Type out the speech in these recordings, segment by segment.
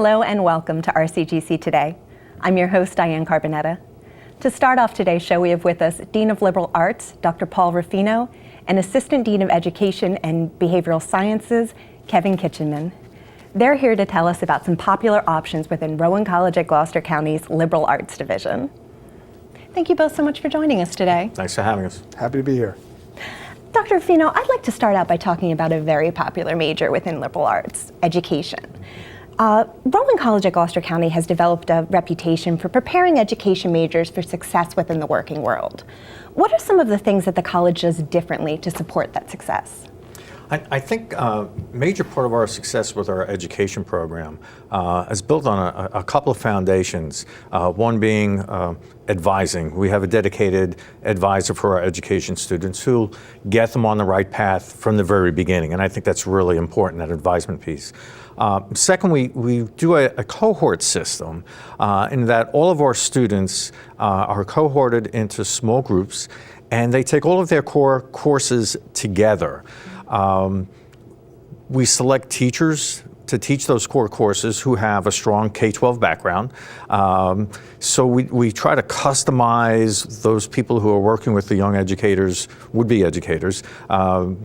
Hello and welcome to RCGC Today. I'm your host, Diane Carbonetta. To start off today's show, we have with us Dean of Liberal Arts, Dr. Paul Rufino, and Assistant Dean of Education and Behavioral Sciences, Kevin Kitchenman. They're here to tell us about some popular options within Rowan College at Gloucester County's Liberal Arts Division. Thank you both so much for joining us today. Thanks for having us. Happy to be here. Dr. Rufino, I'd like to start out by talking about a very popular major within liberal arts, education. Rowan College at Gloucester County has developed a reputation for preparing education majors for success within the working world. What are some of the things that the college does differently to support that success? I think a major part of our success with our education program is built on a couple of foundations, one being advising. We have a dedicated advisor for our education students who get them on the right path from the very beginning, and I think that's really important, that advisement piece. Second, we do a cohort system in that all of our students are cohorted into small groups, and they take all of their core courses together. We select teachers to teach those core courses who have a strong K-12 background. So we try to customize those people who are working with the young educators, would-be educators,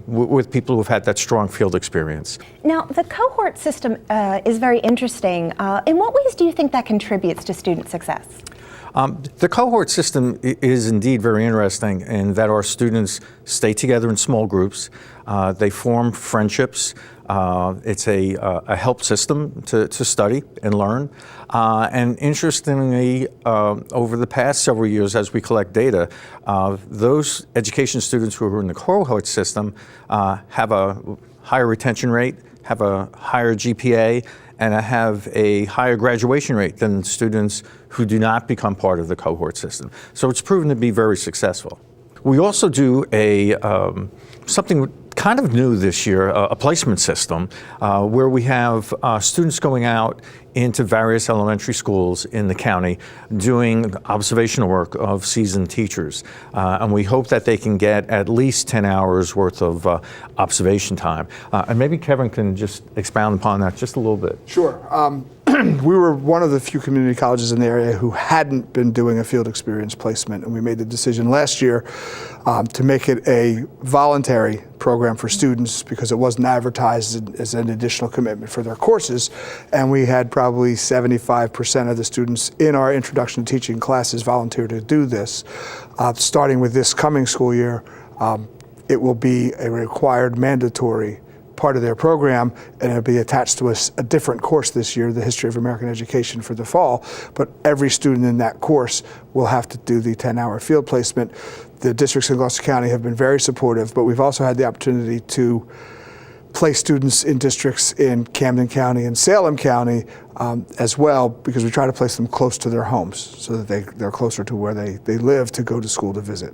with people who've had that strong field experience. Now, the cohort system is very interesting. In what ways do you think that contributes to student success? The cohort system is indeed very interesting in that our students stay together in small groups. They form friendships. It's a help system to study and learn. And interestingly, over the past several years, as we collect data, those education students who are in the cohort system have a higher retention rate, have a higher GPA, and have a higher graduation rate than students who do not become part of the cohort system. So it's proven to be very successful. We also do something kind of new this year, a placement system, where we have students going out into various elementary schools in the county doing observational work of seasoned teachers. And we hope that they can get at least 10 hours worth of observation time. And maybe Kevin can just expound upon that just a little bit. Sure. We were one of the few community colleges in the area who hadn't been doing a field experience placement, and we made the decision last year to make it a voluntary program for students because it wasn't advertised as an additional commitment for their courses, and we had probably 75% of the students in our introduction to teaching classes volunteer to do this. Starting with this coming school year, it will be a required mandatory part of their program, and it'll be attached to a different course this year, the History of American Education for the fall, but every student in that course will have to do the 10-hour field placement. The districts in Gloucester County have been very supportive, but we've also had the opportunity to place students in districts in Camden County and Salem County as well, because we try to place them close to their homes so that they're closer to where they live to go to school to visit.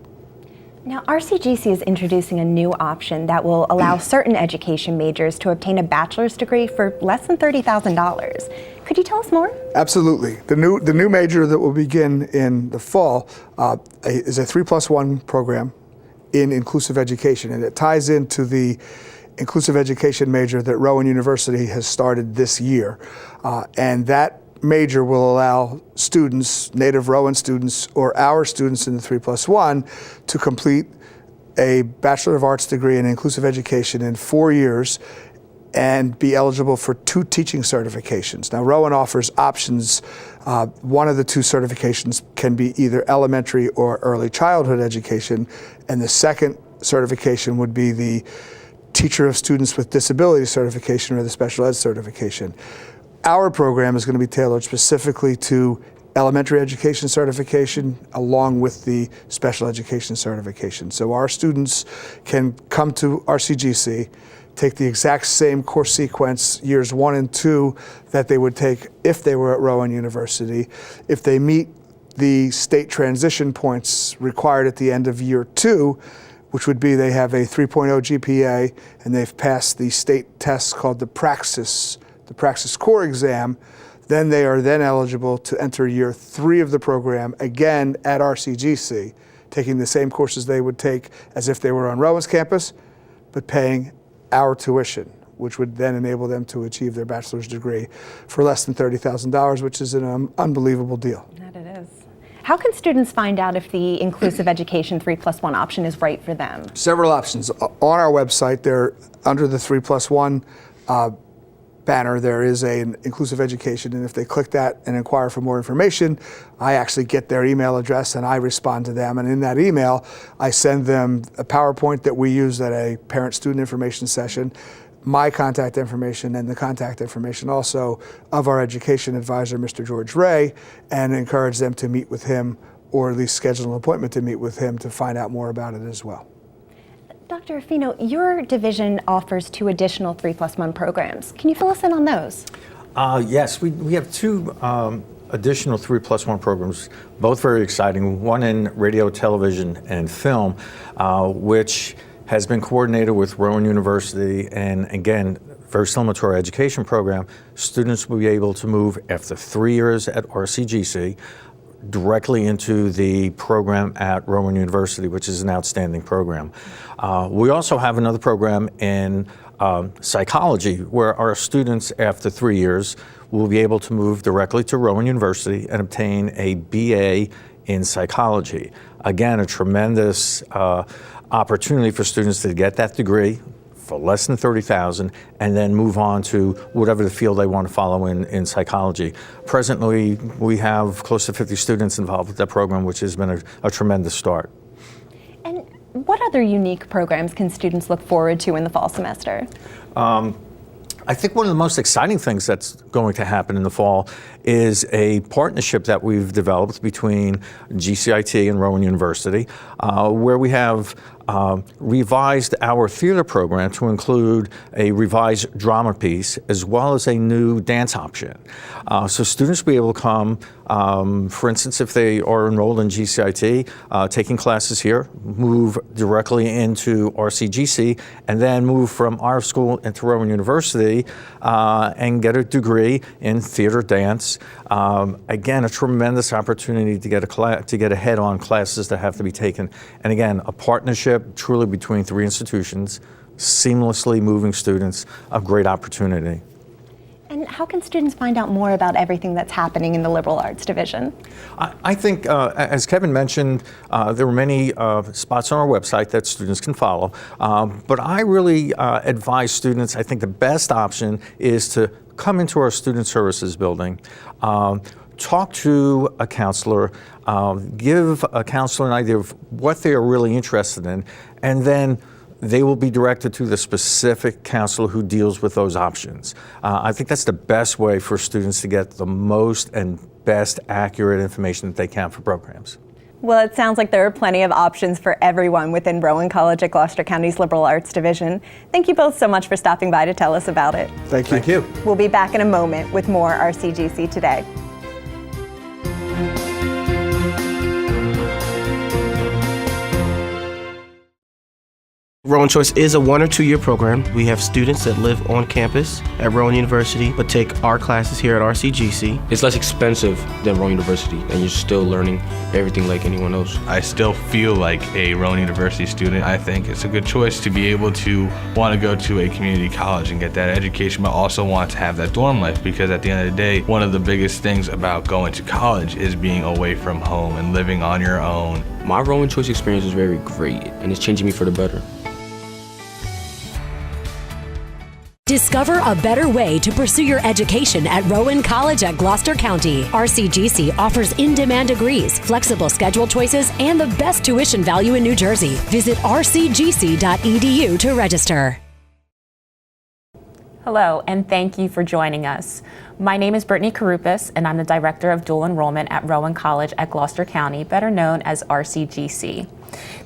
Now, RCGC is introducing a new option that will allow certain education majors to obtain a bachelor's degree for less than $30,000. Could you tell us more? Absolutely. The new major that will begin in the fall is a 3+1 program in inclusive education, and it ties into the inclusive education major that Rowan University has started this year. And that major will allow students, native Rowan students, or our students in the 3+1 to complete a Bachelor of Arts degree in inclusive education in 4 years and be eligible for 2 teaching certifications. Now, Rowan offers options. One of the 2 certifications can be either elementary or early childhood education, and the second certification would be the Teacher of Students with Disability certification or the Special Ed certification. Our program is going to be tailored specifically to elementary education certification along with the special education certification. So our students can come to RCGC, take the exact same course sequence years 1 and 2 that they would take if they were at Rowan University. If they meet the state transition points required at the end of year 2, which would be they have a 3.0 GPA and they've passed the state test called the Praxis core exam, then they are then eligible to enter year 3 of the program again at RCGC, taking the same courses they would take as if they were on Rowan's campus, but paying our tuition. which would then enable them to achieve their bachelor's degree for less than $30,000, which is an unbelievable deal. That it is. How can students find out if the inclusive education 3+1 option is right for them? Several options. On our website, there, under the 3+1 banner, there is an inclusive education, and if they click that and inquire for more information, I actually get their email address and I respond to them, and in that email I send them a PowerPoint that we use at a parent-student information session, my contact information, and the contact information also of our education advisor, Mr. George Ray, and encourage them to meet with him, or at least schedule an appointment to meet with him to find out more about it as well. Dr. Rufino, your division offers 2 additional 3+1 programs. Can you fill us in on those? Yes, we have 2 additional 3+1 programs, both very exciting. One in radio, television, and film, which has been coordinated with Rowan University, and again, very similar to our education program. Students will be able to move after 3 years at RCGC directly into the program at Rowan University, which is an outstanding program. We also have another program in psychology, where our students after 3 years will be able to move directly to Rowan University and obtain a BA in psychology. Again, a tremendous opportunity for students to get that degree for less than $30,000 and then move on to whatever the field they want to follow in psychology. Presently, we have close to 50 students involved with that program, which has been a tremendous start. And what other unique programs can students look forward to in the fall semester? I think one of the most exciting things that's going to happen in the fall is a partnership that we've developed between GCIT and Rowan University, where we have revised our theater program to include a revised drama piece as well as a new dance option. So students will be able to come, for instance, if they are enrolled in GCIT, taking classes here, move directly into RCGC, and then move from our school into Rowan University and get a degree in theater dance. Again, a tremendous opportunity to get ahead on classes that have to be taken. And again, a partnership truly between 3 institutions, seamlessly moving students, a great opportunity. And how can students find out more about everything that's happening in the liberal arts division? I think, as Kevin mentioned, there are many spots on our website that students can follow. But I really advise students, I think the best option is to come into our student services building, talk to a counselor, give a counselor an idea of what they are really interested in, and then they will be directed to the specific counselor who deals with those options. I think that's the best way for students to get the most and best accurate information that they can for programs. Well, it sounds like there are plenty of options for everyone within Rowan College at Gloucester County's Liberal Arts Division. Thank you both so much for stopping by to tell us about it. Thank you. Thank you. We'll be back in a moment with more RCGC Today. Rowan Choice is a 1 or 2 year program. We have students that live on campus at Rowan University but take our classes here at RCGC. It's less expensive than Rowan University, and you're still learning everything like anyone else. I still feel like a Rowan University student. I think it's a good choice to be able to want to go to a community college and get that education, but also want to have that dorm life, because at the end of the day, one of the biggest things about going to college is being away from home and living on your own. My Rowan Choice experience was very great, and it's changing me for the better. Discover a better way to pursue your education at Rowan College at Gloucester County. RCGC offers in-demand degrees, flexible schedule choices, and the best tuition value in New Jersey. Visit rcgc.edu to register. Hello, and thank you for joining us. My name is Brittany Kouroupos, and I'm the Director of Dual Enrollment at Rowan College at Gloucester County, better known as RCGC.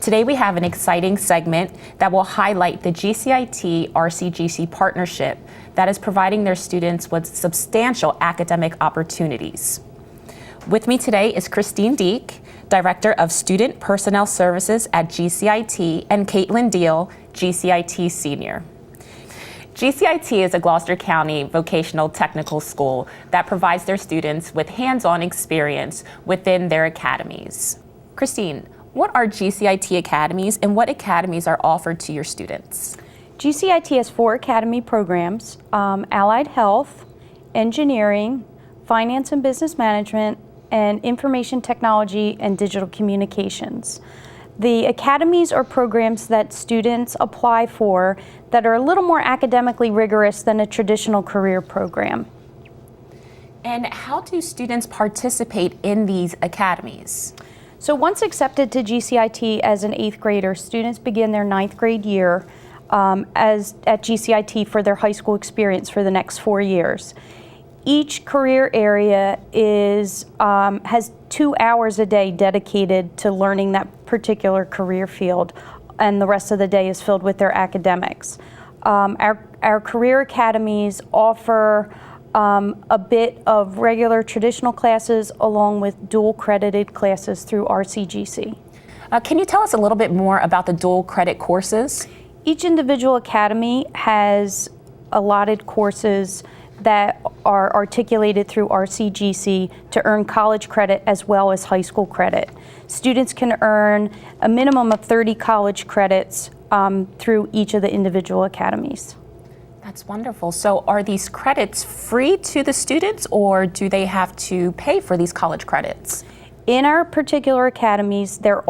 Today we have an exciting segment that will highlight the GCIT-RCGC partnership that is providing their students with substantial academic opportunities. With me today is Christine Deeck, Director of Student Personnel Services at GCIT, and Kaitlin Deal, GCIT Senior. GCIT is a Gloucester County vocational technical school that provides their students with hands-on experience within their academies. Christine, what are GCIT academies and what academies are offered to your students? GCIT has 4 academy programs: Allied Health, Engineering, Finance and Business Management, and Information Technology and Digital Communications. The academies are programs that students apply for that are a little more academically rigorous than a traditional career program. And how do students participate in these academies? So once accepted to GCIT as an 8th grader, students begin their 9th grade year at GCIT for their high school experience for the next 4 years. Each career area has 2 hours a day dedicated to learning that particular career field, and the rest of the day is filled with their academics. Our career academies offer a bit of regular traditional classes along with dual credited classes through RCGC. Can you tell us a little bit more about the dual credit courses? Each individual academy has allotted courses that are articulated through RCGC to earn college credit as well as high school credit. Students can earn a minimum of 30 college credits through each of the individual academies. That's wonderful. So are these credits free to the students, or do they have to pay for these college credits? In our particular academies, the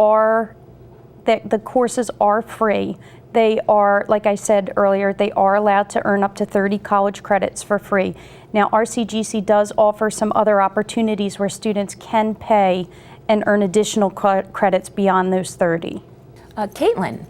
courses are free. They are, like I said earlier, they are allowed to earn up to 30 college credits for free. Now, RCGC does offer some other opportunities where students can pay and earn additional credits beyond those 30. Kaitlin,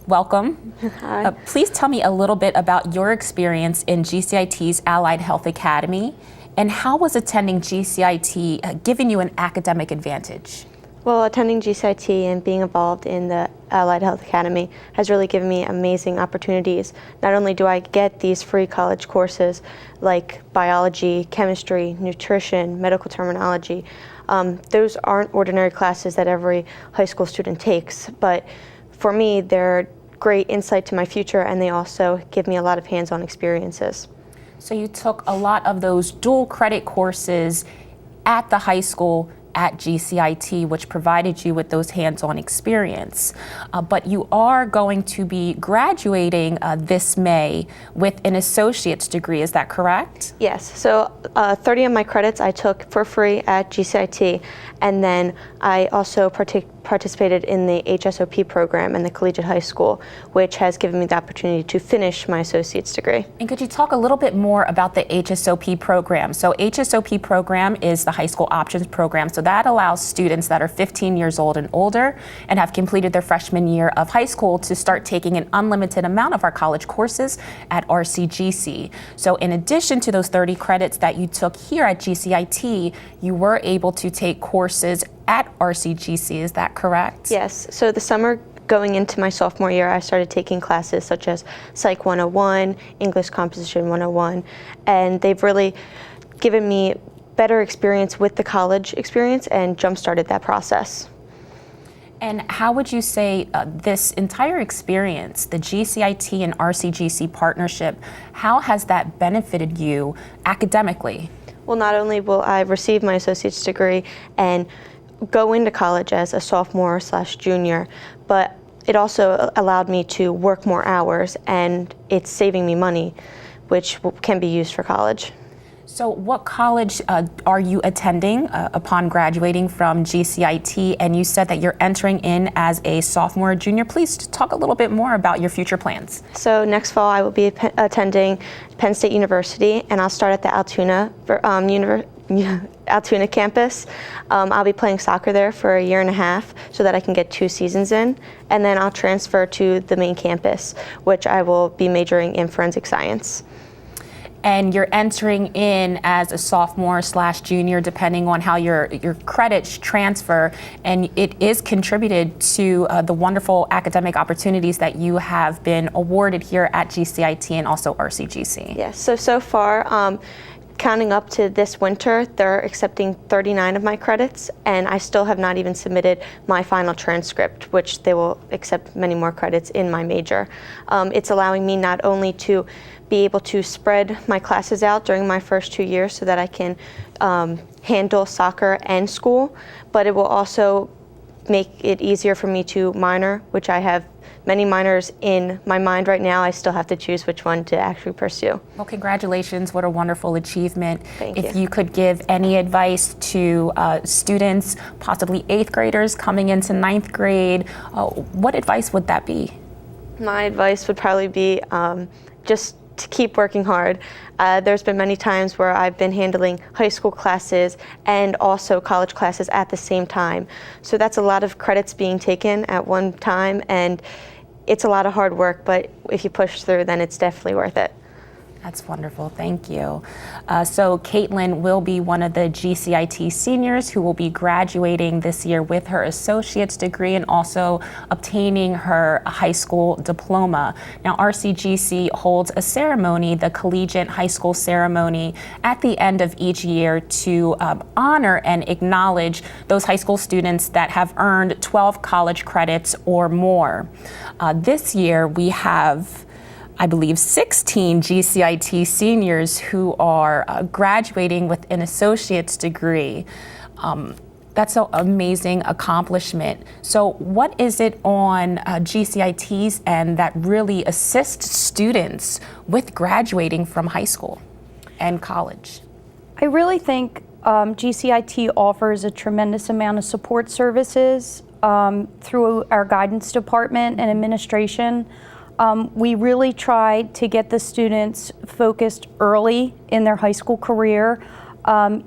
welcome. Hi. Please tell me a little bit about your experience in GCIT's Allied Health Academy, and how was attending GCIT giving you an academic advantage? Well, attending GCIT and being involved in the Allied Health Academy has really given me amazing opportunities. Not only do I get these free college courses like biology, chemistry, nutrition, medical terminology, those aren't ordinary classes that every high school student takes, but for me, they're great insight to my future, and they also give me a lot of hands-on experiences. So you took a lot of those dual credit courses at the high school at GCIT, which provided you with those hands-on experience. But you are going to be graduating this May with an associate's degree, is that correct? Yes, so 30 of my credits I took for free at GCIT, and then I also participated in the HSOP program in the Collegiate High School, which has given me the opportunity to finish my associate's degree. And could you talk a little bit more about the HSOP program? So HSOP program is the high school options program. So that allows students that are 15 years old and older and have completed their freshman year of high school to start taking an unlimited amount of our college courses at RCGC. So in addition to those 30 credits that you took here at GCIT, you were able to take courses at RCGC, is that correct? Yes, so the summer going into my sophomore year, I started taking classes such as Psych 101, English Composition 101, and they've really given me better experience with the college experience and jump-started that process. And how would you say this entire experience, the GCIT and RCGC partnership, how has that benefited you academically? Well, not only will I receive my associate's degree and go into college as a sophomore/junior, but it also allowed me to work more hours, and it's saving me money, which can be used for college. So what college are you attending upon graduating from GCIT? And you said that you're entering in as a sophomore or junior. Please talk a little bit more about your future plans. So next fall I will be attending Penn State University, and I'll start at the Altoona campus. I'll be playing soccer there for 1.5 years so that I can get 2 seasons in, and then I'll transfer to the main campus, which I will be majoring in forensic science. And you're entering in as a sophomore/junior, depending on how your credits transfer, and it is contributed to the wonderful academic opportunities that you have been awarded here at GCIT and also RCGC. Yes, so far, counting up to this winter, they're accepting 39 of my credits, and I still have not even submitted my final transcript, which they will accept many more credits in my major. It's allowing me not only to be able to spread my classes out during my first 2 years so that I can handle soccer and school, but it will also make it easier for me to minor, which I have many minors in my mind right now. I still have to choose which one to actually pursue. Well, congratulations. What a wonderful achievement. Thank If you. you could give any advice to students, possibly 8th graders coming into 9th grade, what advice would that be? My advice would probably be just to keep working hard. There's been many times where I've been handling high school classes and also college classes at the same time. So that's a lot of credits being taken at one time, and it's a lot of hard work, but if you push through, then it's definitely worth it. That's wonderful, thank you. So Kaitlin will be one of the GCIT seniors who will be graduating this year with her associate's degree and also obtaining her high school diploma. Now RCGC holds a ceremony, the Collegiate High School ceremony, at the end of each year to honor and acknowledge those high school students that have earned 12 college credits or more. This year we have, I believe, 16 GCIT seniors who are graduating with an associate's degree. That's an amazing accomplishment. So what is it on GCIT's end that really assists students with graduating from high school and college? I really think GCIT offers a tremendous amount of support services through our guidance department and administration. We really try to get the students focused early in their high school career.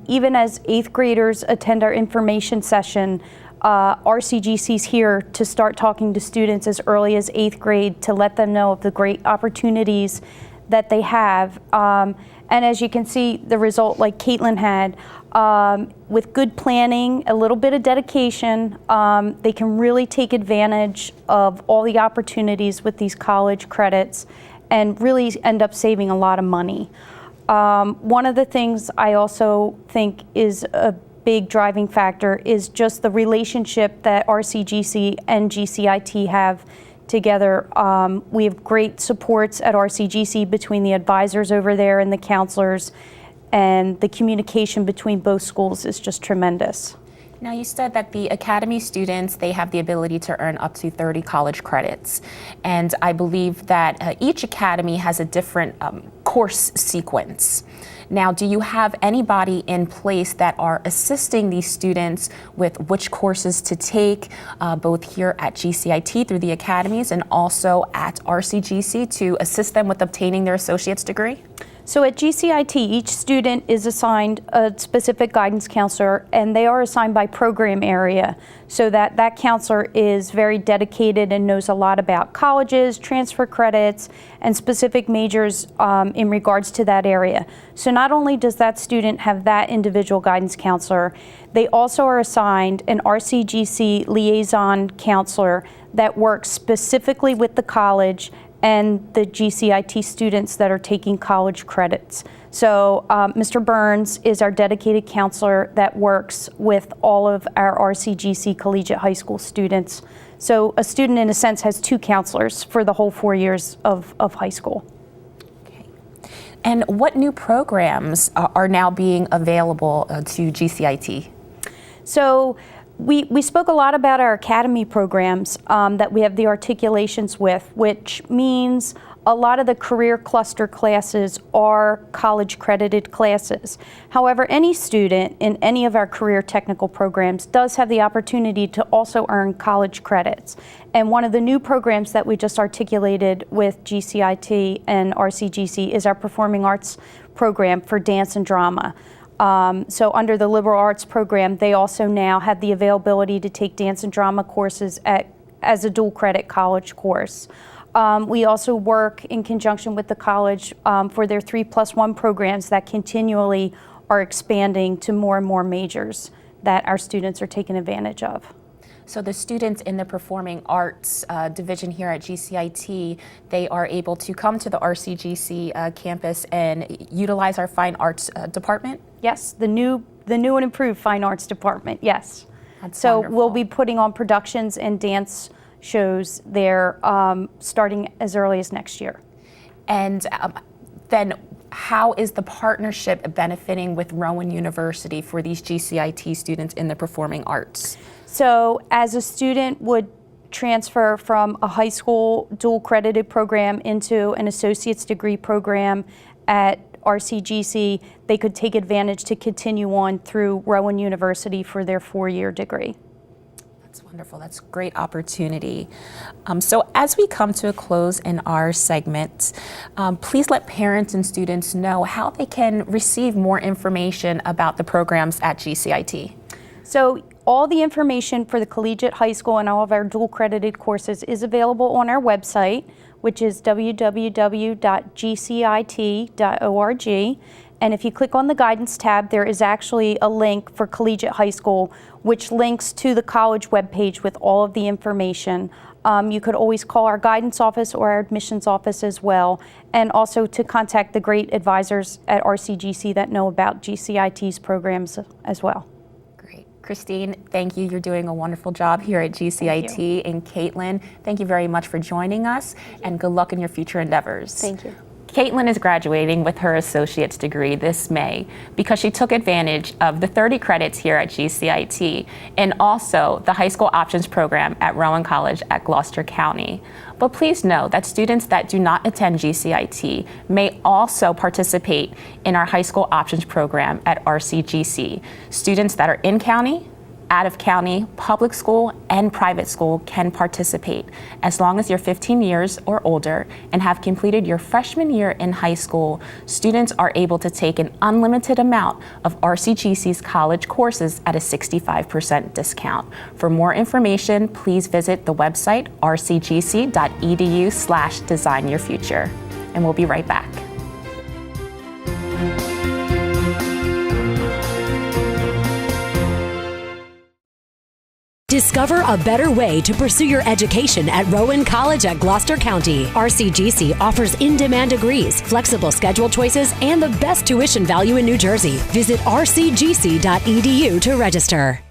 Even as 8th graders attend our information session, RCGC is here to start talking to students as early as 8th grade to let them know of the great opportunities that they have. And as you can see, the result like Kaitlin had, with good planning, a little bit of dedication, they can really take advantage of all the opportunities with these college credits and really end up saving a lot of money. One of the things I also think is a big driving factor is just the relationship that RCGC and GCIT have together. We have great supports at RCGC between the advisors over there and the counselors, and the communication between both schools is just tremendous. Now you said that the academy students, they have the ability to earn up to 30 college credits. And I believe that each academy has a different course sequence. Now, do you have anybody in place that are assisting these students with which courses to take, both here at GCIT through the academies and also at RCGC to assist them with obtaining their associate's degree? So at GCIT, each student is assigned a specific guidance counselor, and they are assigned by program area, so that that counselor is very dedicated and knows a lot about colleges, transfer credits, and specific majors in regards to that area. So not only does that student have that individual guidance counselor, they also are assigned an RCGC liaison counselor that works specifically with the college and the GCIT students that are taking college credits. So Mr. Burns is our dedicated counselor that works with all of our RCGC Collegiate High School students. So a student, in a sense, has two counselors for the whole 4 years of high school. Okay. And what new programs are now being available to GCIT? So we spoke a lot about our academy programs that we have the articulations with, which means a lot of the career cluster classes are college credited classes. However, any student in any of our career technical programs does have the opportunity to also earn college credits. And one of the new programs that we just articulated with GCIT and RCGC is our Performing Arts program for dance and drama. So under the liberal arts program, they also now have the availability to take dance and drama courses as a dual credit college course. We also work in conjunction with the college for their 3+1 programs that continually are expanding to more and more majors that our students are taking advantage of. So the students in the Performing Arts division here at GCIT, they are able to come to the RCGC campus and utilize our Fine Arts department? Yes, the new and improved Fine Arts department, yes. That's so wonderful. We'll be putting on productions and dance shows there starting as early as next year. And then how is the partnership benefiting with Rowan University for these GCIT students in the Performing Arts? So as a student would transfer from a high school dual credited program into an associate's degree program at RCGC, they could take advantage to continue on through Rowan University for their 4-year degree. That's wonderful. That's a great opportunity. So as we come to a close in our segment, please let parents and students know how they can receive more information about the programs at GCIT. So all the information for the Collegiate, high school, and all of our dual credited courses is available on our website, which is www.gcit.org. And if you click on the guidance tab, there is actually a link for Collegiate High School, which links to the college webpage with all of the information. You could always call our guidance office or our admissions office as well, and also to contact the great advisors at RCGC that know about GCIT's programs as well. Great. Christine, thank you. You're doing a wonderful job here at GCIT. And Kaitlin, thank you very much for joining us, and good luck in your future endeavors. Thank you. Kaitlin is graduating with her associate's degree this May because she took advantage of the 30 credits here at GCIT and also the high school options program at Rowan College at Gloucester County. But please know that students that do not attend GCIT may also participate in our high school options program at RCGC. Students that are in county, out of county, public school, and private school can participate as long as you're 15 years or older and have completed your freshman year in high school. Students are able to take an unlimited amount of RCGC's college courses at a 65% discount. For more information, please visit the website rcgc.edu/designyourfuture. And we'll be right back. Discover a better way to pursue your education at Rowan College at Gloucester County. RCGC offers in-demand degrees, flexible schedule choices, and the best tuition value in New Jersey. Visit rcgc.edu to register.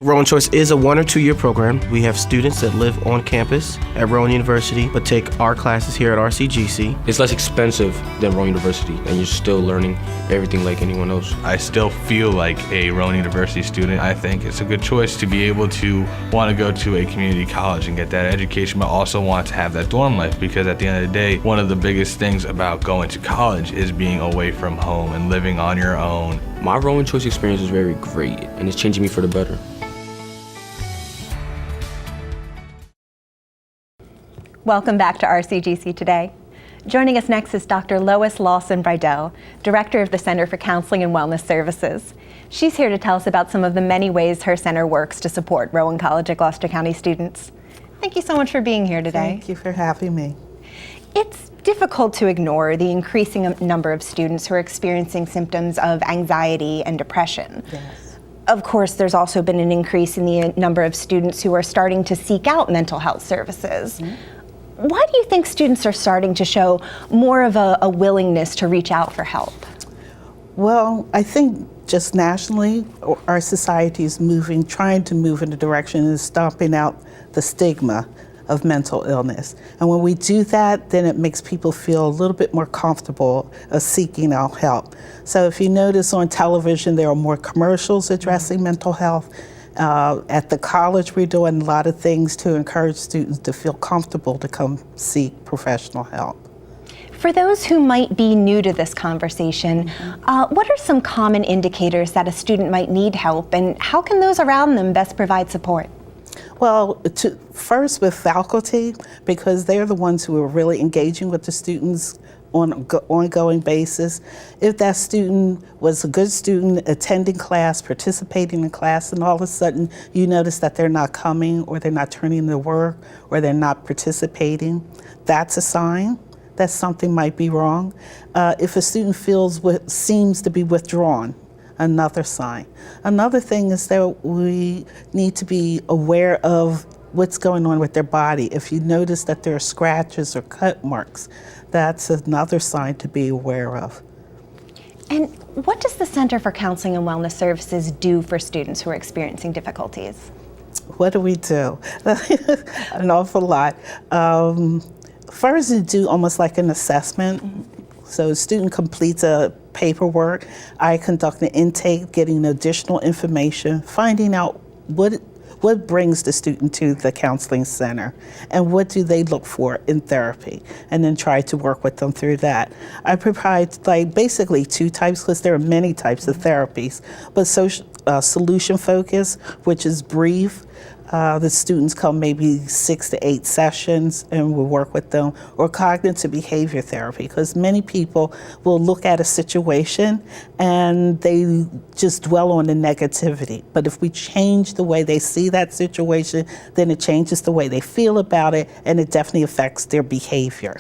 Rowan Choice is a 1 or 2 year program. We have students that live on campus at Rowan University but take our classes here at RCGC. It's less expensive than Rowan University, and you're still learning everything like anyone else. I still feel like a Rowan University student. I think it's a good choice to be able to want to go to a community college and get that education, but also want to have that dorm life, because at the end of the day, one of the biggest things about going to college is being away from home and living on your own. My Rowan Choice experience was very great, and it's changing me for the better. Welcome back to RCGC Today. Joining us next is Dr. Lois Lawson-Briddell, Director of the Center for Counseling and Wellness Services. She's here to tell us about some of the many ways her center works to support Rowan College at Gloucester County students. Thank you so much for being here today. Thank you for having me. It's difficult to ignore the increasing number of students who are experiencing symptoms of anxiety and depression. Yes. Of course, there's also been an increase in the number of students who are starting to seek out mental health services. Mm-hmm. Why do you think students are starting to show more of a willingness to reach out for help? Well, I think just nationally, our society is trying to move in the direction of stomping out the stigma of mental illness. And when we do that, then it makes people feel a little bit more comfortable of seeking out help. So if you notice on television, there are more commercials addressing mental health. At the college, we're doing a lot of things to encourage students to feel comfortable to come seek professional help. For those who might be new to this conversation, what are some common indicators that a student might need help, and how can those around them best provide support? Well, first with faculty, because they're the ones who are really engaging with the students on an ongoing basis. If that student was a good student, attending class, participating in class, and all of a sudden you notice that they're not coming, or they're not turning in their work, or they're not participating, that's a sign that something might be wrong. If a student seems to be withdrawn, another sign. Another thing is that we need to be aware of what's going on with their body. If you notice that there are scratches or cut marks, that's another sign to be aware of. And what does the Center for Counseling and Wellness Services do for students who are experiencing difficulties? What do we do? An awful lot. First, we do almost like an assessment. Mm-hmm. So a student completes a paperwork. I conduct an intake, getting additional information, finding out what brings the student to the counseling center, and what do they look for in therapy, and then try to work with them through that. I provide basically two types, because there are many types of therapies, but solution focus, which is brief. The students come maybe 6 to 8 sessions and we'll work with them, or cognitive behavior therapy, because many people will look at a situation and they just dwell on the negativity. But if we change the way they see that situation, then it changes the way they feel about it, and it definitely affects their behavior.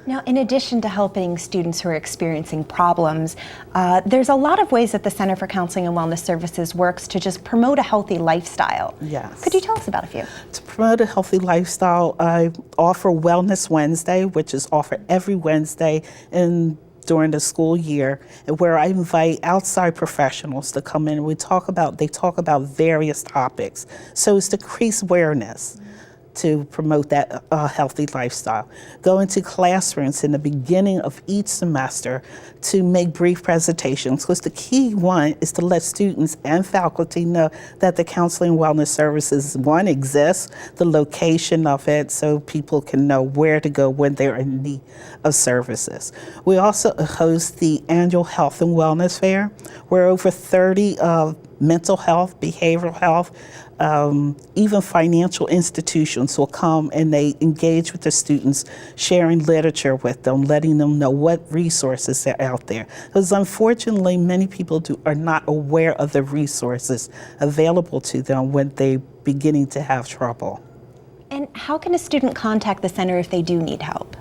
Now, in addition to helping students who are experiencing problems, there's a lot of ways that the Center for Counseling and Wellness Services works to just promote a healthy lifestyle. Yes. Could you tell us about a few? To promote a healthy lifestyle, I offer Wellness Wednesday, which is offered every Wednesday during the school year, where I invite outside professionals to come in and they talk about various topics. So it's to increase awareness, to promote that healthy lifestyle. Go into classrooms in the beginning of each semester to make brief presentations, because the key one is to let students and faculty know that the Counseling and Wellness Services, one, exists, the location of it, so people can know where to go when they're in need of services. We also host the annual Health and Wellness Fair, where over 30 mental health, behavioral health, even financial institutions will come and they engage with the students, sharing literature with them, letting them know what resources are out there. Because unfortunately, many people are not aware of the resources available to them when they're beginning to have trouble. And how can a student contact the center if they do need help?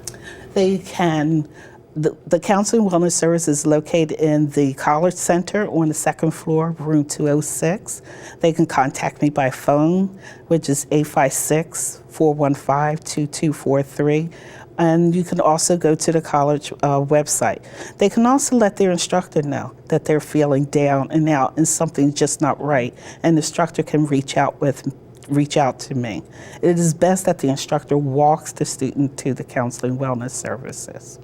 They can. The Counseling and Wellness Service is located in the College Center on the second floor, room 206. They can contact me by phone, which is 856-415-2243. And you can also go to the college website. They can also let their instructor know that they're feeling down and out and something's just not right. And the instructor can reach out to me. It is best that the instructor walks the student to the Counseling and Wellness Services.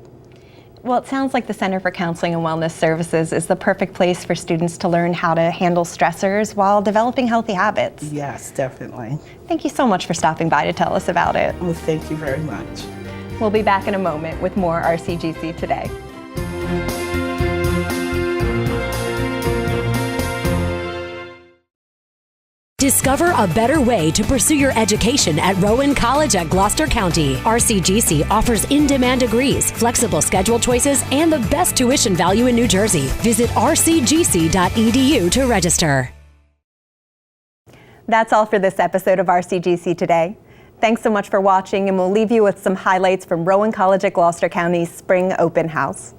Well, it sounds like the Center for Counseling and Wellness Services is the perfect place for students to learn how to handle stressors while developing healthy habits. Yes, definitely. Thank you so much for stopping by to tell us about it. Well, thank you very much. We'll be back in a moment with more RCGC Today. Discover a better way to pursue your education at Rowan College at Gloucester County. RCGC offers in-demand degrees, flexible schedule choices, and the best tuition value in New Jersey. Visit rcgc.edu to register. That's all for this episode of RCGC Today. Thanks so much for watching, and we'll leave you with some highlights from Rowan College at Gloucester County's Spring Open House.